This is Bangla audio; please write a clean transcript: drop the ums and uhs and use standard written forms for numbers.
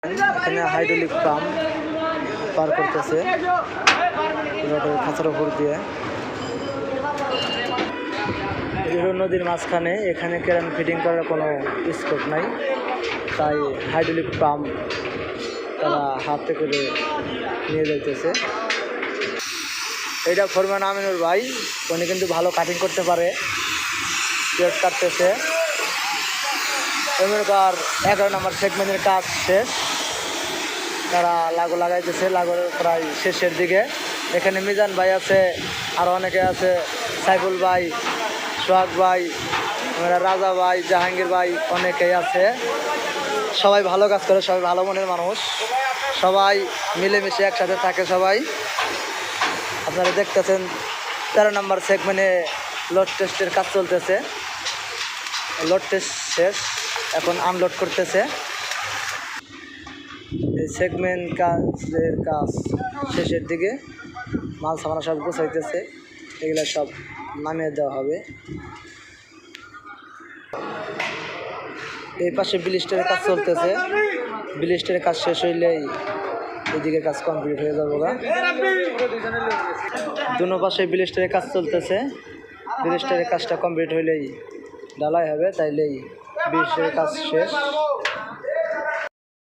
এখানে হাইড্রোলিক পাম্প পার করতেছে খাঁচার উপর দিয়ে। নদীর মাঝখানে, এখানে কেরান ফিটিং করার কোনো স্কোপ নাই, তাই হাইড্রোলিক পাম্প তারা হাতে করে নিয়ে যাইতেছে। এইটা ফরমান আমিনুর ভাই, উনি কিন্তু ভালো কাটিং করতে পারে, পেট কাটতেছে। এমনকার 11 নম্বর সেগমেন্টের কাজ শেষ, তারা লাগু লাগাইতেছে, লাগু প্রায় শেষের দিকে। এখানে মিজান ভাই আছে, আর অনেকে আছে, সাইফুল ভাই, সোহাগ ভাই, রাজা ভাই, জাহাঙ্গীর ভাই, অনেকেই আছে। সবাই ভালো কাজ করে, সবাই ভালো মনের মানুষ, সবাই মিলেমিশে একসাথে থাকে সবাই। আপনারা দেখতেছেন 13 নম্বর সেগমেন্টে লোড টেস্টের কাজ চলতেছে। লোড টেস্ট শেষ, এখন আনলোড করতেছে। এই সেগমেন্ট কাজের কাজ শেষের দিকে, মাল সামানা সব গোছাইতেছে, এগুলো সব নামিয়ে দেওয়া হবে। এই পাশে ব্লিস্টারের কাজ চলতেছে, ব্লিস্টারের কাজ শেষ হইলেই এদিকে কাজ কমপ্লিট হয়ে যাবে। দুনো পাশে ব্লিস্টারের কাজ চলতেছে, ব্লিস্টারের কাজটা কমপ্লিট হইলেই ঢালাই হবে, তাইলেই ব্লিস্টারের কাজ শেষ।